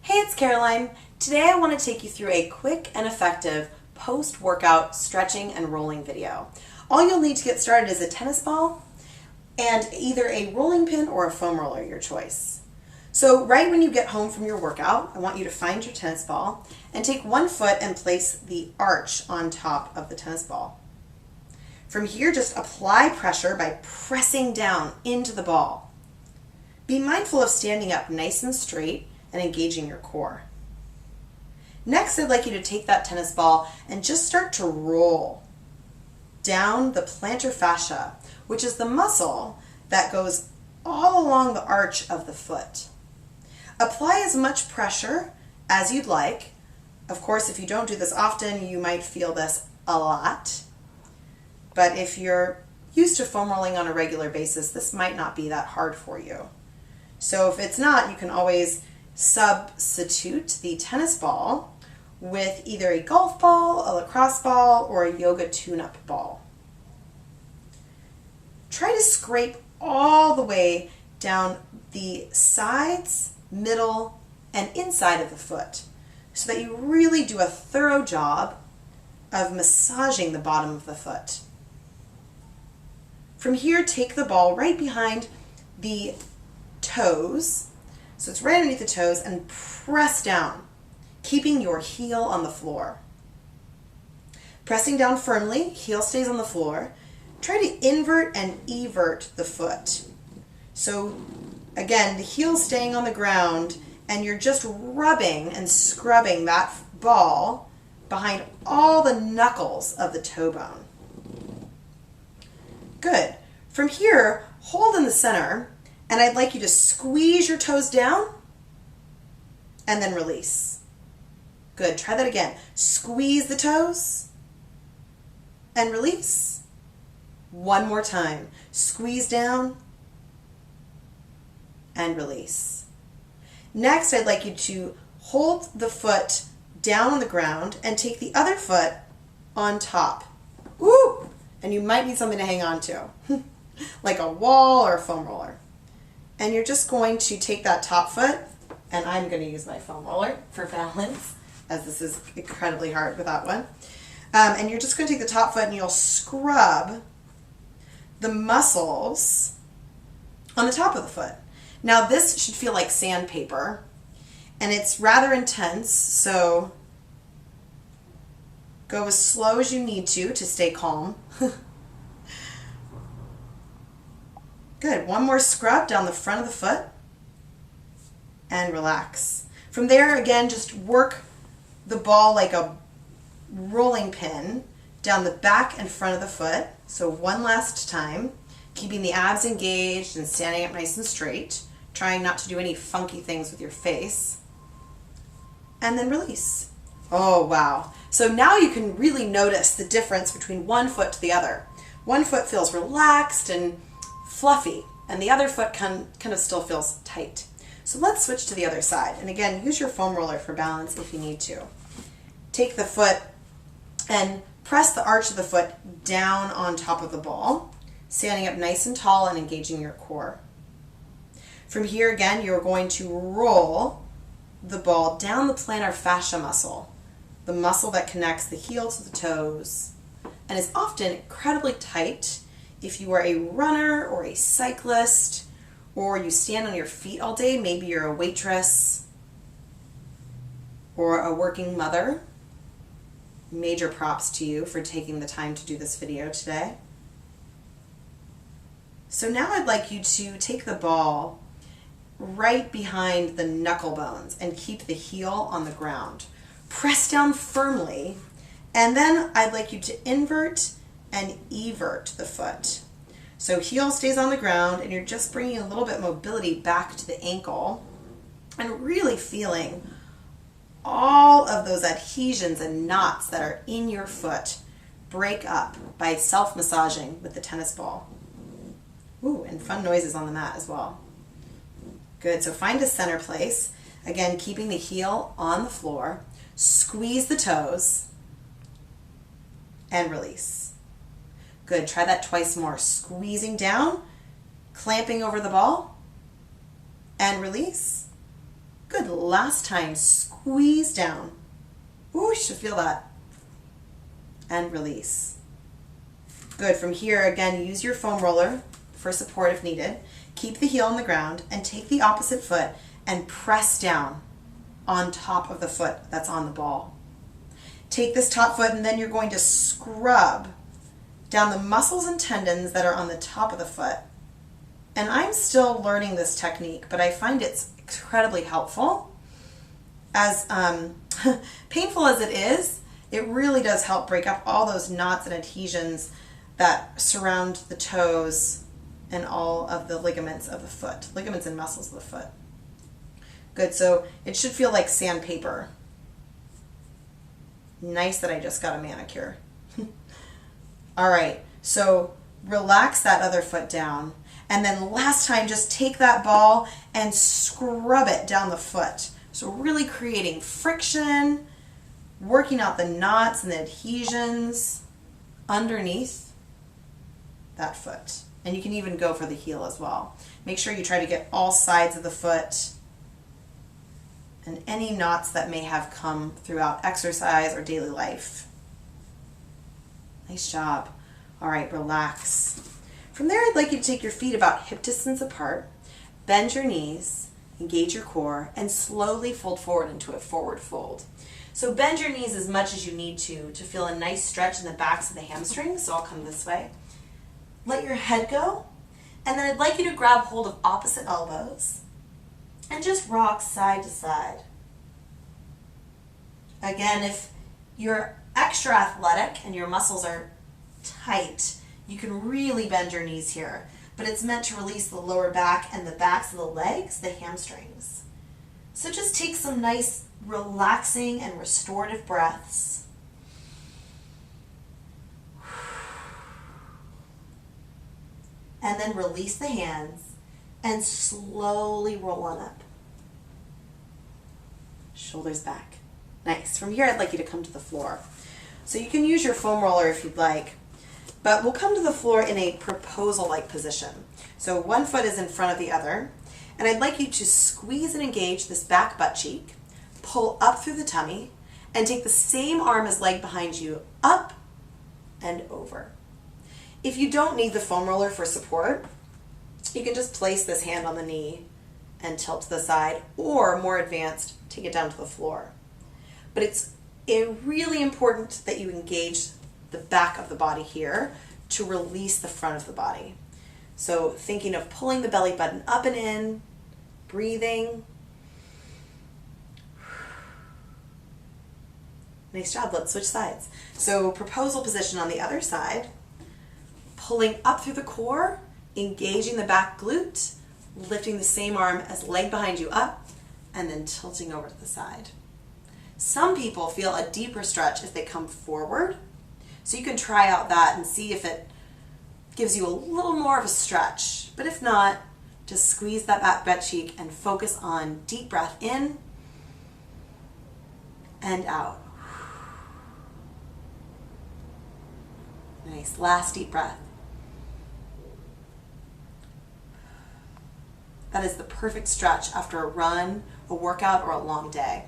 Hey, it's Caroline. Today I want to take you through a quick and effective post-workout stretching and rolling video. All you'll need to get started is a tennis ball and either a rolling pin or a foam roller, your choice. So right when you get home from your workout, I want you to find your tennis ball and take one foot and place the arch on top of the tennis ball. From here, just apply pressure by pressing down into the ball. Be mindful of standing up nice and straight and engaging your core. Next, I'd like you to take that tennis ball and just start to roll down the plantar fascia, which is the muscle that goes all along the arch of the foot. Apply as much pressure as you'd like. Of course, if you don't do this often, you might feel this a lot. But if you're used to foam rolling on a regular basis, this might not be that hard for you. So if it's not, you can always substitute the tennis ball with either a golf ball, a lacrosse ball, or a yoga tune-up ball. Try to scrape all the way down the sides, middle, and inside of the foot so that you really do a thorough job of massaging the bottom of the foot. From here, take the ball right behind the toes, so it's right underneath the toes, and press down, keeping your heel on the floor. Pressing down firmly, heel stays on the floor. Try to invert and evert the foot. So again, the heel staying on the ground, and you're just rubbing and scrubbing that ball behind all the knuckles of the toe bone. Good. From here, hold in the center, and I'd like you to squeeze your toes down and then release. Good. Try that again. Squeeze the toes and release. One more time. Squeeze down and release. Next, I'd like you to hold the foot down on the ground and take the other foot on top. Woo! And you might need something to hang on to, like a wall or a foam roller. And you're just going to take that top foot, and I'm going to use my foam roller for balance, as this is incredibly hard with that one. And you're just going to take the top foot and you'll scrub the muscles on the top of the foot. Now this should feel like sandpaper, and it's rather intense, so go as slow as you need to stay calm. Good. One more scrub down the front of the foot and relax. From there, again, just work the ball like a rolling pin down the back and front of the foot. So one last time, keeping the abs engaged and standing up nice and straight, trying not to do any funky things with your face. And then release. Oh, wow. So now you can really notice the difference between one foot to the other. One foot feels relaxed and fluffy, and the other foot kind of still feels tight. So let's switch to the other side. And again, use your foam roller for balance if you need to. Take the foot and press the arch of the foot down on top of the ball, standing up nice and tall and engaging your core. From here, again, you're going to roll the ball down the plantar fascia muscle, the muscle that connects the heel to the toes, and is often incredibly tight if you are a runner or a cyclist, or you stand on your feet all day. Maybe you're a waitress or a working mother. Major props to you for taking the time to do this video today. So now I'd like you to take the ball right behind the knuckle bones and keep the heel on the ground. Press down firmly, and then I'd like you to invert and evert the foot. So heel stays on the ground, and you're just bringing a little bit of mobility back to the ankle and really feeling all of those adhesions and knots that are in your foot break up by self-massaging with the tennis ball. Ooh, and fun noises on the mat as well. Good, so find a center place. Again, keeping the heel on the floor. Squeeze the toes and release. Good, try that twice more. Squeezing down, clamping over the ball, and release. Good. Last time, squeeze down. Ooh, you should feel that. And release. Good. From here, again, use your foam roller for support if needed. Keep the heel on the ground and take the opposite foot and press down on top of the foot that's on the ball. Take this top foot and then you're going to scrub down the muscles and tendons that are on the top of the foot. And I'm still learning this technique, but I find it's incredibly helpful. As painful as it is, it really does help break up all those knots and adhesions that surround the toes and all of the ligaments of the foot, ligaments and muscles of the foot. Good, so it should feel like sandpaper. Nice that I just got a manicure. All right, so relax that other foot down. And then last time, just take that ball and scrub it down the foot. So really creating friction, working out the knots and the adhesions underneath that foot. And you can even go for the heel as well. Make sure you try to get all sides of the foot and any knots that may have come throughout exercise or daily life. Nice job. All right, relax. From there, I'd like you to take your feet about hip distance apart, bend your knees, engage your core, and slowly fold forward into a forward fold. So bend your knees as much as you need to feel a nice stretch in the backs of the hamstrings. So I'll come this way. Let your head go, and then I'd like you to grab hold of opposite elbows and just rock side to side. Again, if you're extra athletic and your muscles are tight, you can really bend your knees here, but it's meant to release the lower back and the backs of the legs, the hamstrings. So just take some nice relaxing and restorative breaths. And then release the hands and slowly roll on up. Shoulders back. Nice. From here, I'd like you to come to the floor. So you can use your foam roller if you'd like, but we'll come to the floor in a proposal-like position. So one foot is in front of the other, and I'd like you to squeeze and engage this back butt cheek, pull up through the tummy, and take the same arm as leg behind you up and over. If you don't need the foam roller for support, you can just place this hand on the knee and tilt to the side, or more advanced, take it down to the floor. But it's really important that you engage the back of the body here to release the front of the body. So thinking of pulling the belly button up and in, breathing. Nice job. Let's switch sides. So proposal position on the other side, pulling up through the core, engaging the back glute, lifting the same arm as leg behind you up, and then tilting over to the side. Some people feel a deeper stretch if they come forward. So you can try out that and see if it gives you a little more of a stretch. But if not, just squeeze that back butt cheek and focus on deep breath in and out. Nice. Last deep breath. That is the perfect stretch after a run, a workout, or a long day.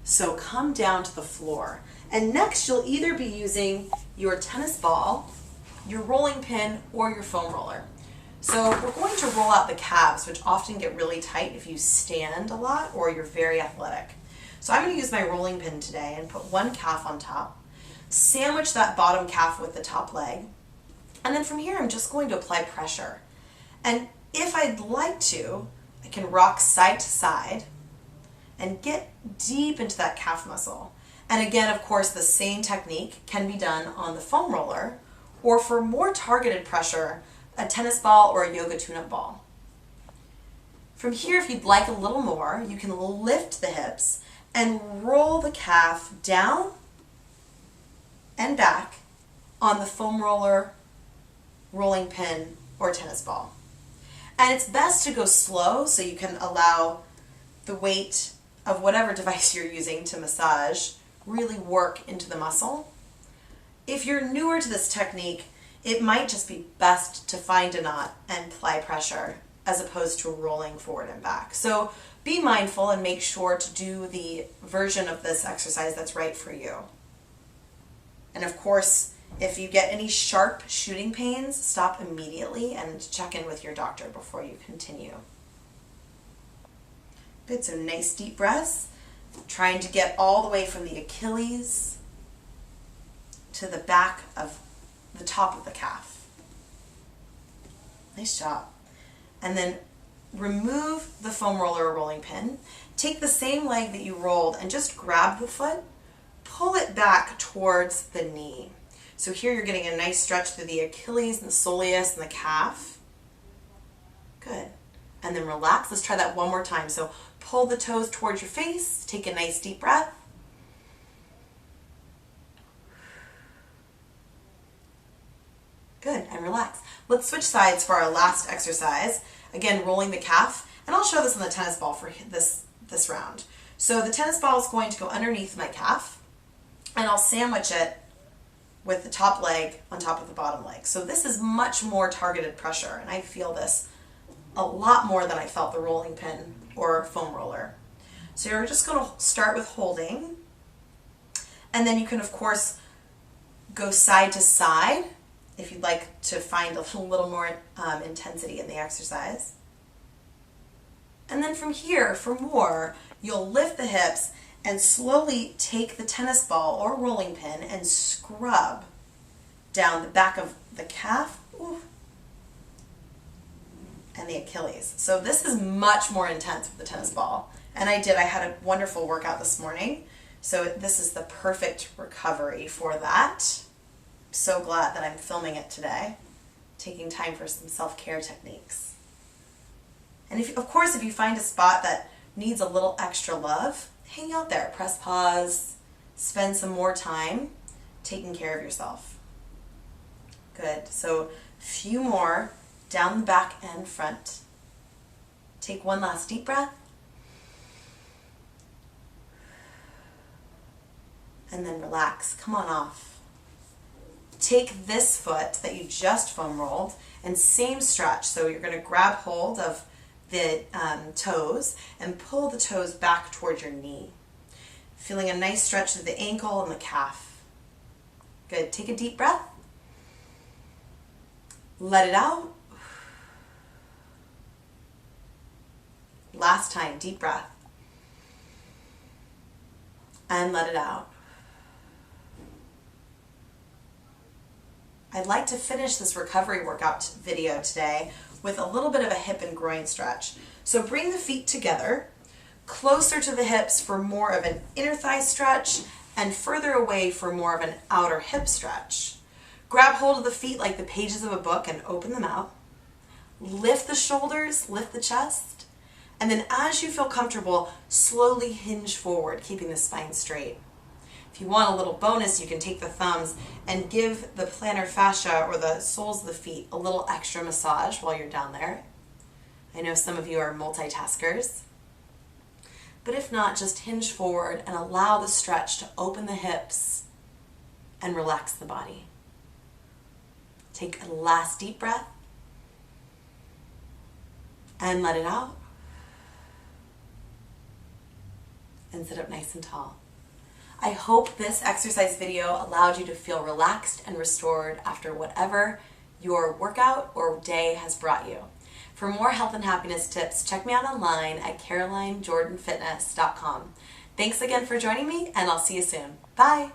So come down to the floor. And next you'll either be using your tennis ball, your rolling pin, or your foam roller. So we're going to roll out the calves, which often get really tight if you stand a lot or you're very athletic. So I'm going to use my rolling pin today and put one calf on top, sandwich that bottom calf with the top leg, and then from here I'm just going to apply pressure. And if I'd like to, I can rock side to side and get deep into that calf muscle. And again, of course, the same technique can be done on the foam roller, or for more targeted pressure, a tennis ball or a yoga tune-up ball. From here, if you'd like a little more, you can lift the hips and roll the calf down and back on the foam roller, rolling pin, or tennis ball. And it's best to go slow so you can allow the weight of whatever device you're using to massage really work into the muscle. If you're newer to this technique, it might just be best to find a knot and apply pressure as opposed to rolling forward and back. So be mindful and make sure to do the version of this exercise that's right for you. And of course, if you get any sharp shooting pains, stop immediately and check in with your doctor before you continue. Good, so nice deep breaths. Trying to get all the way from the Achilles to the back of the top of the calf. Nice job. And then remove the foam roller or rolling pin. Take the same leg that you rolled and just grab the foot, pull it back towards the knee. So here you're getting a nice stretch through the Achilles and the soleus and the calf. Good. And then relax. Let's try that one more time. So pull the toes towards your face. Take a nice deep breath. Good, and relax. Let's switch sides for our last exercise. Again, rolling the calf. And I'll show this on the tennis ball for this round. So the tennis ball is going to go underneath my calf, and I'll sandwich it with the top leg on top of the bottom leg. So this is much more targeted pressure, and I feel this a lot more than I felt the rolling pin or foam roller. So you're just going to start with holding, and then you can of course go side to side if you'd like to find a little more intensity in the exercise. And then from here, for more, you'll lift the hips and slowly take the tennis ball or rolling pin and scrub down the back of the calf and the Achilles. So this is much more intense with the tennis ball. And I had a wonderful workout this morning. So this is the perfect recovery for that. I'm so glad that I'm filming it today, taking time for some self-care techniques. And of course, if you find a spot that needs a little extra love, hang out there, press pause, spend some more time taking care of yourself. Good, so a few more down the back and front. Take one last deep breath. And then relax, come on off. Take this foot that you just foam rolled and same stretch. So you're gonna grab hold of the toes and pull the toes back towards your knee. Feeling a nice stretch of the ankle and the calf. Good, take a deep breath. Let it out. Last time, deep breath. And let it out. I'd like to finish this recovery workout video today with a little bit of a hip and groin stretch. So bring the feet together, closer to the hips for more of an inner thigh stretch and further away for more of an outer hip stretch. Grab hold of the feet like the pages of a book and open them out. Lift the shoulders, lift the chest, and then as you feel comfortable, slowly hinge forward, keeping the spine straight. If you want a little bonus, you can take the thumbs and give the plantar fascia or the soles of the feet a little extra massage while you're down there. I know some of you are multitaskers. But if not, just hinge forward and allow the stretch to open the hips and relax the body. Take a last deep breath and let it out. And sit up nice and tall. I hope this exercise video allowed you to feel relaxed and restored after whatever your workout or day has brought you. For more health and happiness tips, check me out online at carolinejordanfitness.com. Thanks again for joining me, and I'll see you soon. Bye!